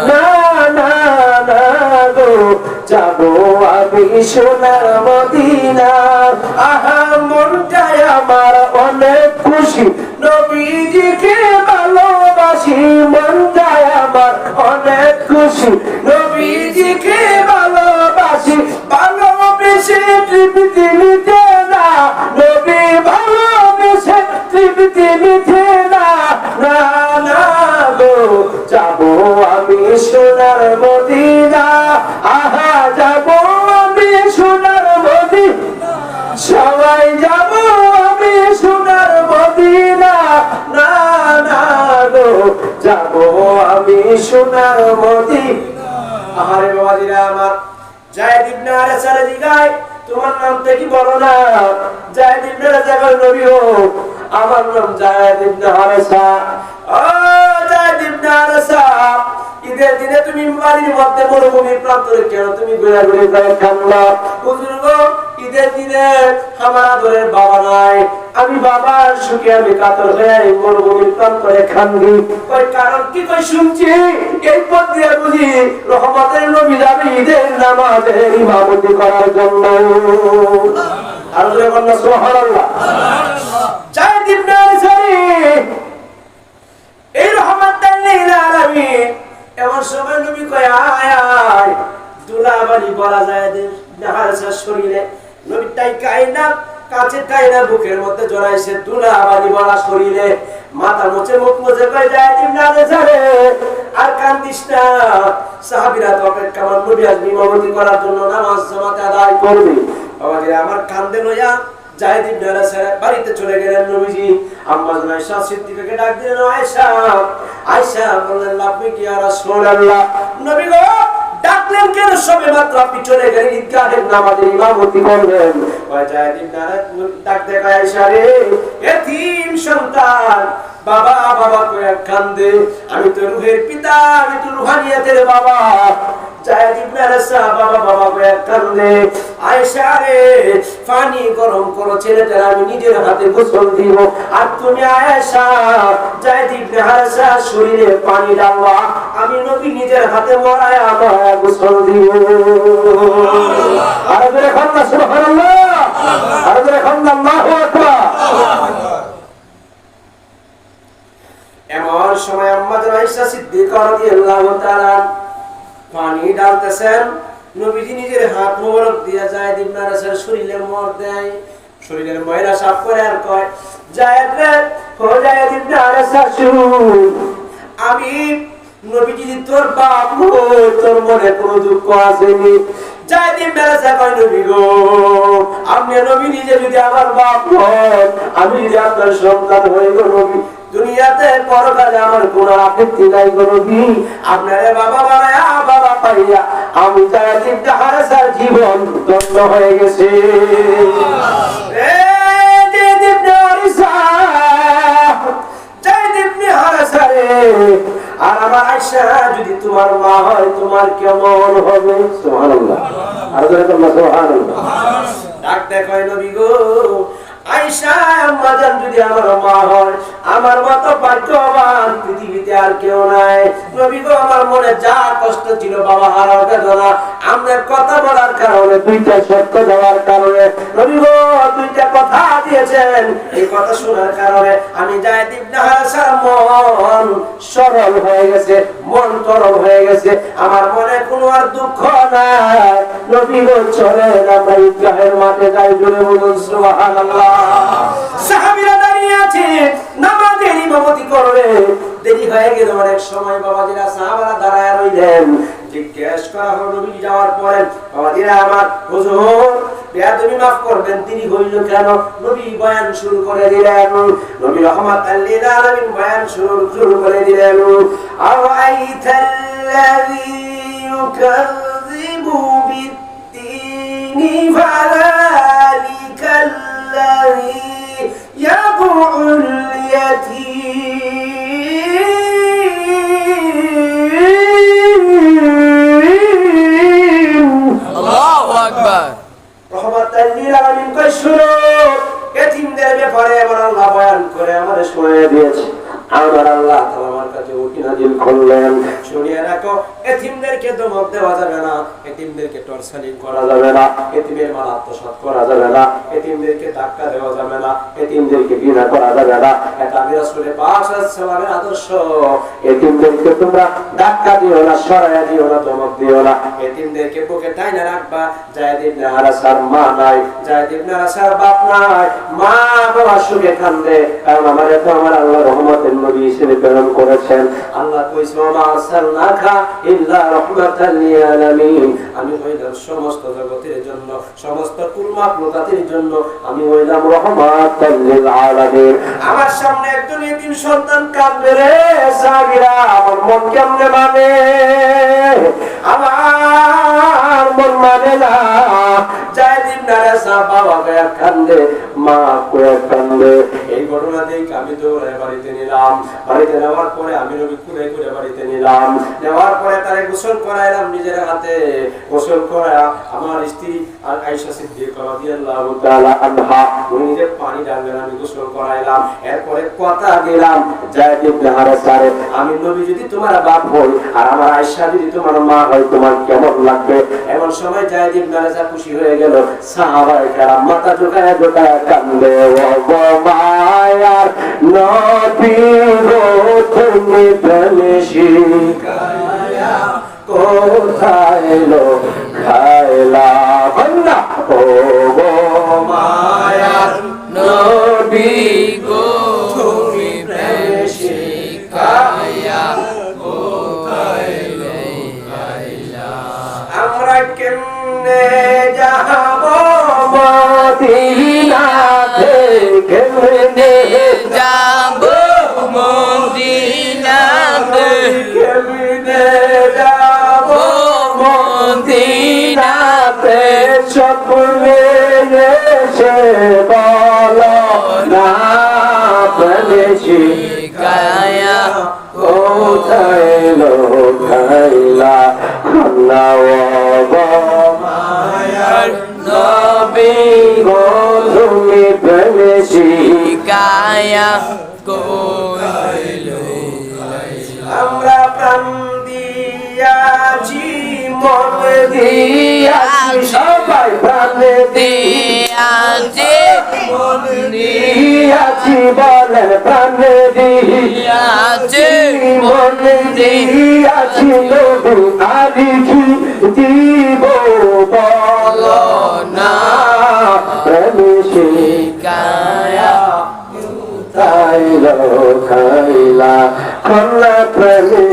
না না না গো যাবো আমি সোনার মদিনা। আহা মনটায় আমার অনেক খুশি নবীজিকে ভালোবাসি, মনটায় আমার অনেক খুশি নবীজিকে ভালোবাসি। ভালোবেসে তৃপ্তি নিতে না নবী, ভালোবেসে তৃপ্তি নিতে না না না গো যাবো আমি সোনার মদিনা। আহা যাবো আমি সোনার মদিনা, সবাই যাবো আমি সোনার মদিনা। না না গো যাবো আমি সোনার মদিনা। আহারে বাবাজিরা আমার, যায়েদ ইবনে হারেসা জিগায় তোমার নাম থেকে বলো না। যায়েদ ইবনে হারেসা কয় নবী ও আমার নাম যায়েদ ইবনে হারেসা। ও যায়েদ ইবনে হারেসা, ঈদের দিনে তুমি বাড়ির মধ্যে মরুভূমির প্রান্তরে কেন তুমি ঘোরাঘুরি করে কান্না? হুজুর গো ঈদের দিনে আমার আদরের বাবা নাই, আমি বাবার সুখে আমি কাতর হয়ে এই মরুভূমির প্রান্তরে কান্দি। কই কারণ কি? কই শুনছি এই পথ দিয়ে বুঝি রহমতের নবী যাবে ঈদের নামাজের ইমামতি করার জন্য। আর জোরে বলনা সুবহানাল্লাহ। যায়েদ ইবনে হারেসা এই রহমতের লিল আলামিন এমন সময় নবী কয় আয় আয় দুলাবাড়ি বলা যায় হারেসার শরীরে। নবী তাই কায়না কাছে কায়না বুকের মধ্যে জড়াইছে দুলাবাড়ি বলা শরীরে। মাথা মুছে মুখ মুছে কয় যায় ইবনে হারেসা রে আর কান্দিস না, সাহাবীরা তো অপেক্ষা আমার নবী আজ ইমামতি করার জন্য নামাজ জামাতে আদায় করবে। বাবাজি আমার কান্দে লইয়া যায়েদ ইবনে হারেসা বাড়িতে চলে গেলেন নবীজি। আম্মা জান আয়েশা সিদ্দিকাকে ডাক দিলেন, আয়েশা আয়েশা বললেন লাব্বাইক ইয়া রাসূলুল্লাহ। নবী গো ডাকলেন কেন? সবে মাত্র আপনি চলে গেলেন ঈদগাহের নামাজের ইমামতি করবেন। ওই যায়েদ ইবনে হারেসা ডাক দেয় আয়েশা রে এতিম সন্তান বাবা বাবা কয়ে কান্দে, আমি তো রূহের পিতা, আমি তো রূহানিয়াতের বাবা। যায়েদ ইবনে হারেসা বাবা বাবা কয়ে কান্দে। আয়েশা রে পানি গরম করো ছেলেটার, আমি নিজের হাতে গোসল দিব। আর তুমি আয়েশা যায়েদ ইবনে হারেসা শরীরে পানি ঢালবা, আমি নবী নিজের হাতে মরায় আমার গোসল দিব। আর জোরে খান্না সুবহানাল্লাহ, আর জোরে খান্না আল্লাহু আকবার। এমন সময় আম্মা জান আয়েশা সিদ্দিকা রাদিয়াল্লাহু তাআলা পানি ঢালতেছেন। নবীজি নিজের হাত মোবারক দিয়ে যায়েদ ইবনে হারেসার শরীরে মোর দেয়, শরীরের ময়লা সাফ করে আর কয় যায়েদ রে ও যায়েদ ইবনে হারেসা শুন, আমি নবীজি তোর বাপ, তোর মনে কোনো দুঃখ আসেনি। যায়েদ ইবনে হারেসা কয় নবী গো আপনি নবী নিজে যদি আমার বাপ হন, আমি যদি আপনার সন্তান হই গো নবী, দুনিয়াতে পরকালে আমার কোনো আপত্তি নাই গো নবী। আপনারে বাবা বানায়া বাবা পাইয়া আমি যায়েদ ইবনে হারেসার জীবন ধন্য হয়ে গেছে। যায়েদ ইবনে হারেসা, যায়েদ ইবনে হারেসা রে আর আমার আয়েশা যদি তোমার মা হয় তোমার কেমন হবে? সুবহানাল্লাহ, আর জোরে বলুন সুবহানাল্লাহ। ডাক দেখায় নবী গো আয়েশা আম্মা জান যদি আমার মা হয়, আমার মতো ভাগ্যবান পৃথিবীতে আর কেউ নাই। নবী গো আমার মনে যা কষ্ট ছিল বাবা হারার বেদনা, আমার কথা বলার কারণে দুইটা সত্য দেওয়ার কারণে নবী গো দুইটা কথা দিয়েছেন, এই কথা শোনার কারণে আমি যায়েদ ইবনে হারেসার মন সরল হয়ে গেছে, মন তরল হয়ে গেছে, আমার মনে কোনো আর দুঃখ নাই। নবী গো চলেন আমরা ঈদগাহের মাঠে যাই, জোরে বলুন সুবহানাল্লাহ। সাহাবীরা দাঁড়িয়ে আছে নামাজের ইমামতি করবে, দেরি হয়ে গেল অনেক সময়। বাবাজিরা সাহাবারা দাঁড়ায় রইলেন। জিজ্ঞেস করা হলো নবী যাওয়ার পরে, বাবাজিরা আমার হুজুর বেয়াদবি মাফ করবেন, তিনি হইল কেন? নবী বয়ান শুরু করে দিলেন। নবী রাহমাতাল লিল আলামিন বয়ান শুরু করে দিলেন। আরাইতাল্লাযী ইউকাযযিবু বিদ্দীনি ফাযালিকাল الذي يدعو اليتيم الله أكبر رحمة للعالمين কয় শুনো এতিমদের ব্যাপারে আমার আল্লাহ বয়ান করে আমাদের শোনায় দিয়েছে। আমার আল্লাহ তাআলা আমার কাছে উঠে নাজিল করলেন। শুনিয়ে রাখো, এতিমদেরকে দমক দেওয়া যাবে না, এতিমদেরকে টর্চারিং করা যাবে না, এতিমের মাল আত্মসাৎ করা যাবে না, এতিমদেরকে ধাক্কা দেওয়া যাবে না, এতিমদেরকে ঘৃণা করা যাবে না। এটা আমি রাসূলের পাক সাল্লাল্লাহু আলাইহি আদর্শ। এতিমদেরকে তোমরা ধাক্কা দিও না, সরাইয়া দিও না, দমক দিও না। এতিমদেরকে বুকে টাইনা রাখবা। যায়েদ ইবনে হারেসার মা নাই, যায়েদ ইবনে হারেসার বাপ নাই, মা বাবা সুখে কান্দে, কারণ আমারে তো আমার আল্লাহ রহমতের নবী হিসেবে প্রেরণ করেছেন। আল্লাহ কইছে, ওমা আরসালনাকা ইল্লা রাহমাতাল লিল আলামিন, আমি হইলাম সমস্ত জগতের জন্য, সমস্ত কুল মাখলুকাতের জন্য আমি হইলাম রহমাতাল লিল আলামিন। আমার সামনে একজন এতিম সন্তান কাঁদবে রে সাগীরা, আমার মন কেমনে মানে, আমার মন মানে না। যায়েদ ইবনে হারেসা বাবা গায়ে কান্দে, মা কয়ে কান্দে। এই ঘটনা দেখে আমি দৌড়ে বাড়িতে নিলাম। বাড়িতে নেওয়ার পরে আমি নবী কুলে করে বাড়িতে নিলাম। নেওয়ার পরে তারে গোসল করাইলাম নিজের হাতে। গোসল করায়া আমার স্ত্রী আয়েশা সিদ্দিকা রাদিয়াল্লাহু তাআলা আনহা উনি নিজে পানি ঢাললেন, আমি গোসল করাইলাম। এরপরে কথা দিলাম, যায়েদ ইবনে হারেসারে, আমি নবী যদি তোমার বাপ হই আর আমার আয়েশা যদি তোমার মা হয়, তোমার কেমন লাগবে? এমন সময় যায়েদ ইবনে হারেসা খুশি হয়ে গেল। সাহাবায়ে কেরাম মাথা ঝুঁকায়া ঝুঁকায়া কান্দে, ও মায়ার নবী গো তুমি প্রেমে শিখায়া কোথায় লো খাইলা বন্না, ও গো মায়ার নবী গো তুমি প্রেমে শিখায়া কোথায় লো খাইলা। আমরা কেমনে যাব মদিনাতে, কেমনে যাব মদিনাতে, কেমনে যাব মদিনাতে, স্বপ্নে এসে বলো না প্রেমে শিখায়া কোথায় লো খাইলা। আল্লাহ মায়ার নবী গো তুমি প্রেমে শিখায়া কোথায় লো খাইলা। আমরা প্রাণ দিয়াছি, মন দিয়াছি, সবাই প্রাণ দিয়াছি, মন দিয়াছি, বলেন প্রাণ দিয়াছি, মন দিয়াছি, নবী আদি কি দিব বলো না প্রেমে শিখায়া কোথায় লো খাইলা। খোলা প্রেমে